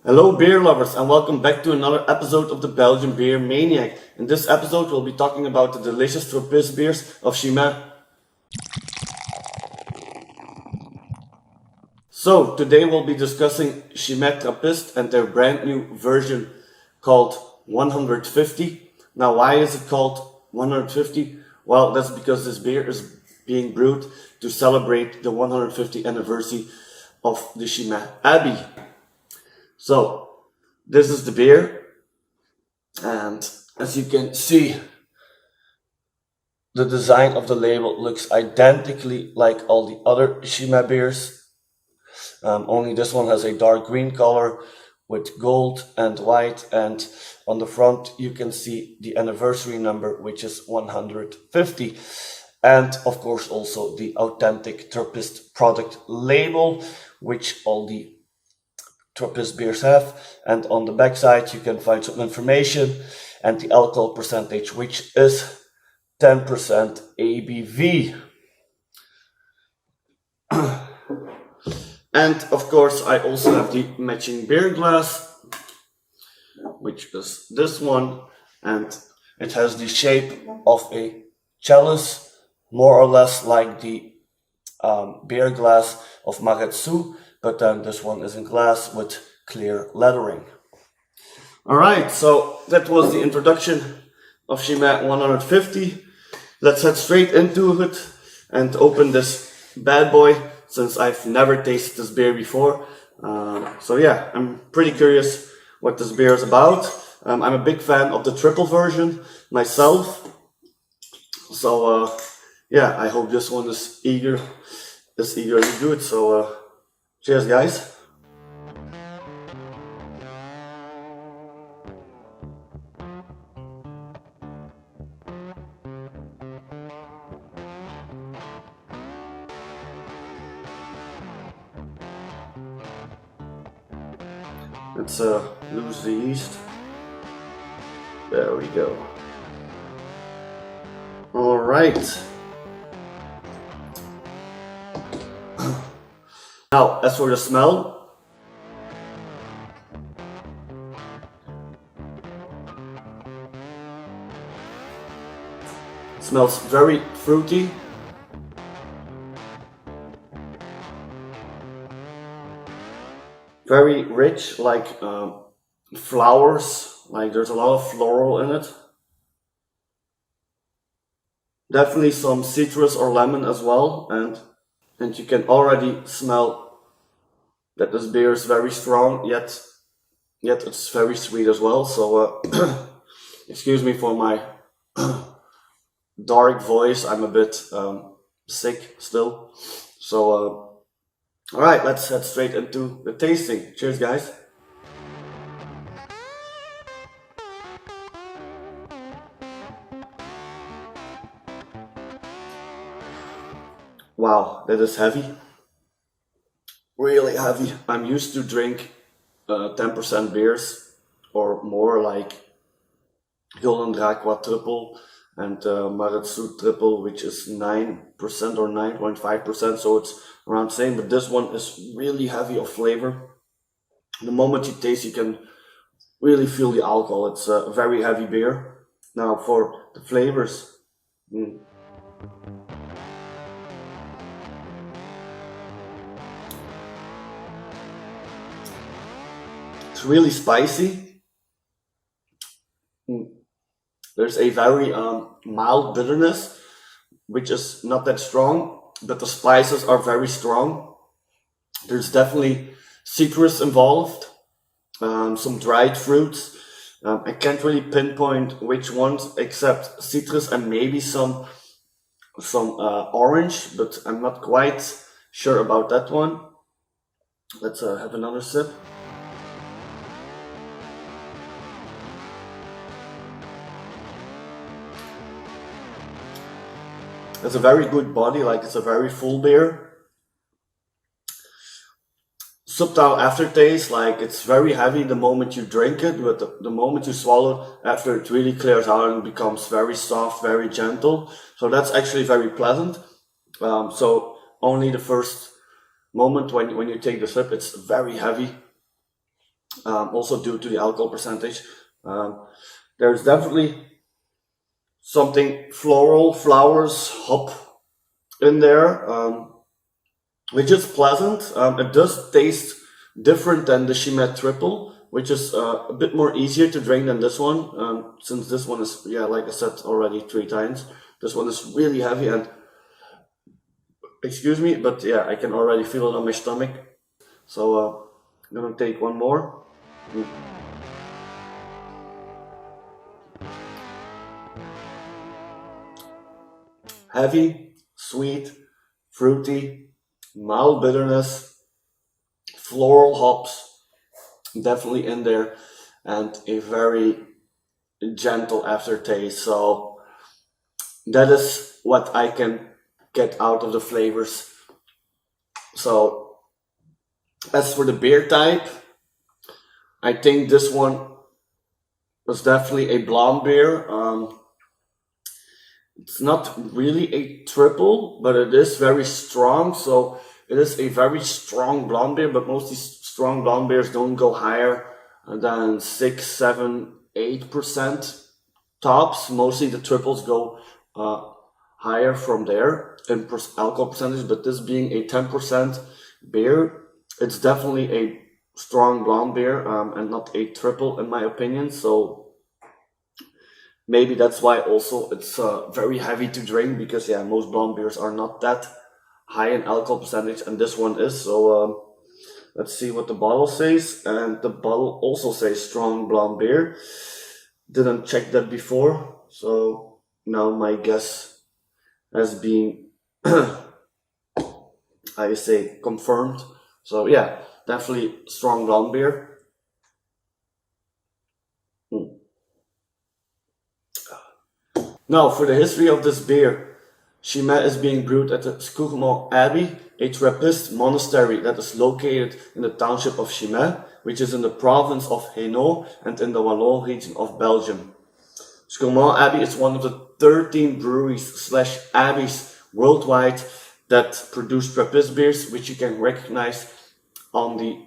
Hello beer lovers and welcome back to another episode of the Belgian beer Maniac. In this episode we'll be talking about the delicious Trappist beers of Chimay. So today we'll be discussing Chimay Trappist and their brand new version called 150. Now why is it called 150? Well, that's because this beer is being brewed to celebrate the 150th anniversary of the Chimay Abbey. So, this is the beer, and as you can see, the design of the label looks identically like all the other Chimay beers, only this one has a dark green color with gold and white, and on the front you can see the anniversary number, which is 150, and of course also the authentic Trappist product label, which all the Trappist beers have, and on the back side you can find some information and the alcohol percentage, which is 10% ABV. And of course I also have the matching beer glass, which is this one, and it has the shape of a chalice, more or less like the beer glass of Maretsu, but then this one is in glass with clear lettering. Alright, so that was the introduction of Chimay 150. Let's head straight into it and open this bad boy, since I've never tasted this beer before. So yeah, I'm pretty curious what this beer is about. I'm a big fan of the triple version myself. So yeah, I hope this one is eager to do it. So cheers, guys. Let's lose the yeast. There we go. All right. Now, as for the smell, it smells very fruity. Very rich, like flowers, like there's a lot of floral in it. Definitely some citrus or lemon as well, and you can already smell that this beer is very strong, yet it's very sweet as well. So excuse me for my dark voice, I'm a bit sick still. So alright, let's head straight into the tasting. Cheers, guys. Wow, that is heavy. Really heavy. I'm used to drink 10% beers or more, like Golden Draqua triple and Maretsu triple, which is 9% or 9.5%, so it's around the same, but this one is really heavy of flavor. The moment you taste, you can really feel the alcohol. It's a very heavy beer. Now for the flavors. It's really spicy. There's a very mild bitterness, which is not that strong, but the spices are very strong. There's definitely citrus involved, some dried fruits. I can't really pinpoint which ones, except citrus and maybe some orange, but I'm not quite sure about that one. Let's have another sip. It's a very good body, like it's a very full beer. Subtle aftertaste, like it's very heavy the moment you drink it, but the moment you swallow, after it really clears out and becomes very soft, very gentle. So that's actually very pleasant. So only the first moment when you take the sip, it's very heavy. also due to the alcohol percentage. There's definitely something floral, flowers, hop in there, which is pleasant. It does taste different than the Chimay Triple, which is a bit more easier to drink than this one, since this one is, yeah, like I said already 3 times, this one is really heavy and, excuse me, but yeah, I can already feel it on my stomach. So I'm gonna take one more. Heavy, sweet, fruity, mild bitterness, floral hops, definitely in there, and a very gentle aftertaste. So that is what I can get out of the flavors. So as for the beer type, I think this one was definitely a blonde beer. It's not really a triple, but it is very strong. So it is a very strong blonde beer, but most of these strong blonde beers don't go higher than 6, 7, 8% tops. Mostly the triples go higher from there in alcohol percentage, but this being a 10% beer, it's definitely a strong blonde beer and not a triple in my opinion. So maybe that's why also it's very heavy to drink, because yeah, most blonde beers are not that high in alcohol percentage, and this one is. So let's see what the bottle says, and the bottle also says strong blonde beer. Didn't check that before, so now my guess has been I say confirmed. So yeah, definitely strong blonde beer. Now, for the history of this beer, Chimay is being brewed at the Scourmont Abbey, a Trappist monastery that is located in the township of Chimay, which is in the province of Hainaut and in the Wallon region of Belgium. Scourmont Abbey is one of the 13 breweries/abbeys worldwide that produce Trappist beers, which you can recognize on the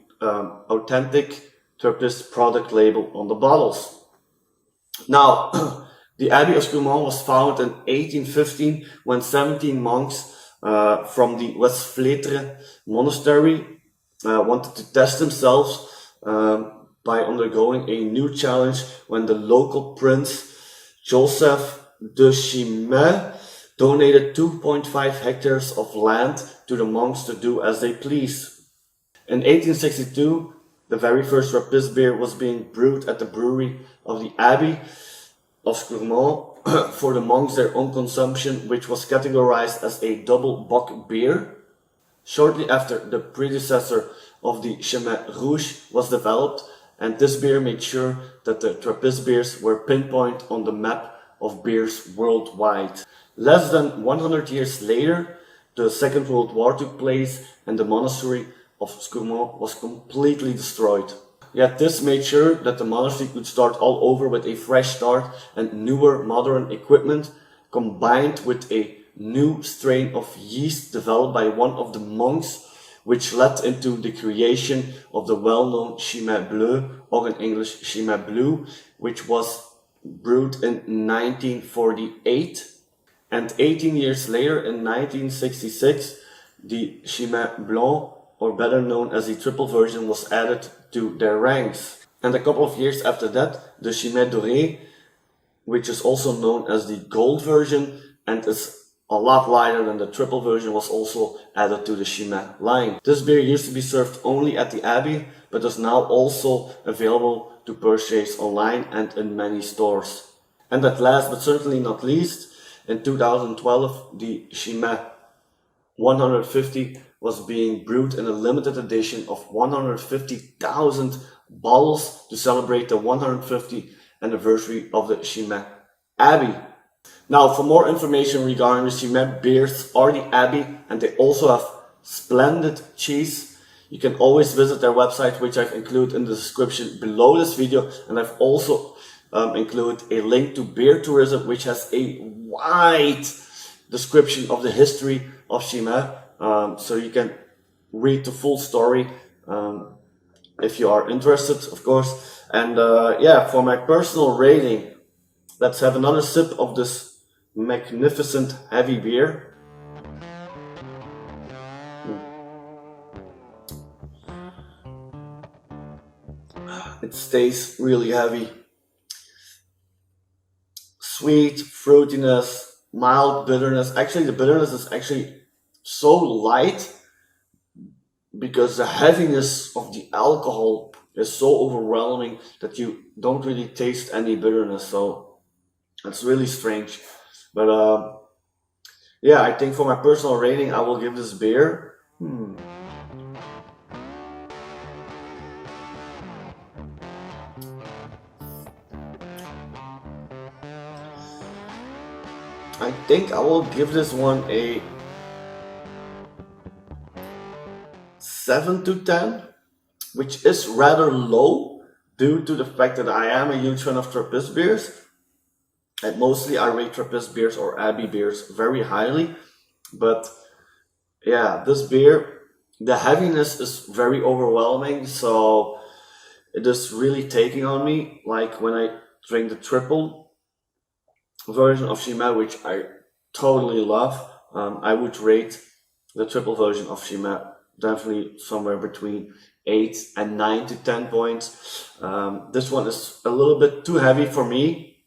authentic Trappist product label on the bottles. Now, the Abbey of Scourmont was founded in 1815 when 17 monks from the West-Vleteren monastery wanted to test themselves by undergoing a new challenge when the local prince Joseph de Chimay donated 2.5 hectares of land to the monks to do as they pleased. In 1862, the very first Trappist beer was being brewed at the brewery of the Abbey of Scourmont for the monks their own consumption, which was categorized as a double bock beer. Shortly after, the predecessor of the Chimay Rouge was developed, and this beer made sure that the Trappist beers were pinpointed on the map of beers worldwide. Less than 100 years later, the Second World War took place and the monastery of Scourmont was completely destroyed. Yet this made sure that the monastery could start all over with a fresh start and newer modern equipment, combined with a new strain of yeast developed by one of the monks, which led into the creation of the well-known Chimay Bleu, or in English Chimay Blue, which was brewed in 1948. And 18 years later, in 1966, the Chimay Blanc, or better known as the triple version, was added to their ranks. And a couple of years after that, the Chimay Doré, which is also known as the gold version and is a lot lighter than the triple version, was also added to the Chimay line. This beer used to be served only at the Abbey, but is now also available to purchase online and in many stores. And at last, but certainly not least, in 2012, the Chimay 150 was being brewed in a limited edition of 150,000 bottles to celebrate the 150th anniversary of the Chimay Abbey. Now, for more information regarding the Chimay beers or the Abbey, and they also have splendid cheese, you can always visit their website, which I've included in the description below this video, and I've also included a link to Beer Tourism, which has a wide description of the history of Chimay, so you can read the full story if you are interested, of course. And yeah, for my personal rating, let's have another sip of this magnificent heavy beer. It stays really heavy. Sweet, fruitiness, mild bitterness. Actually, the bitterness is actually so light because the heaviness of the alcohol is so overwhelming that you don't really taste any bitterness. So it's really strange. But yeah, I think for my personal rating, I will give this beer. I think I will give this one a 7 to 10, which is rather low due to the fact that I am a huge fan of Trappist beers. And mostly I rate Trappist beers or Abbey beers very highly. But yeah, this beer, the heaviness is very overwhelming. So it is really taking on me. Like when I drink the triple version of Chimay, which I totally love, I would rate the triple version of Chimay definitely somewhere between 8 and 9 to 10 points. This one is a little bit too heavy for me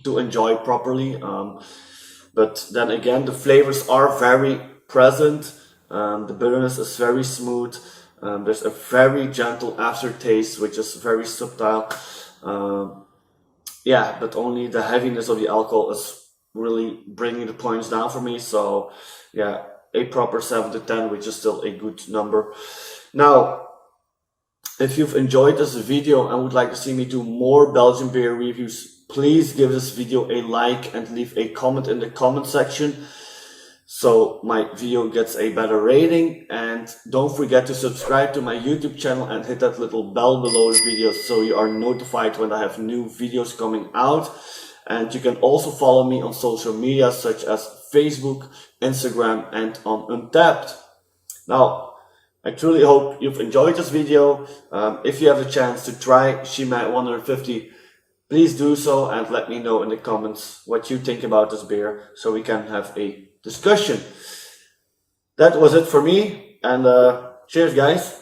to enjoy properly. But then again, the flavors are very present. The bitterness is very smooth. There's a very gentle aftertaste, which is very subtle. Yeah, but only the heaviness of the alcohol is really bringing the points down for me. So yeah, a proper 7 to 10, which is still a good number. Now, if you've enjoyed this video and would like to see me do more Belgian beer reviews, please give this video a like and leave a comment in the comment section so my video gets a better rating. And don't forget to subscribe to my YouTube channel and hit that little bell below the video so you are notified when I have new videos coming out. And you can also follow me on social media such as Facebook, Instagram, and on Untapped. Now, I truly hope you've enjoyed this video. If you have a chance to try Chimay 150, please do so and let me know in the comments what you think about this beer so we can have a discussion. That was it for me, and cheers guys.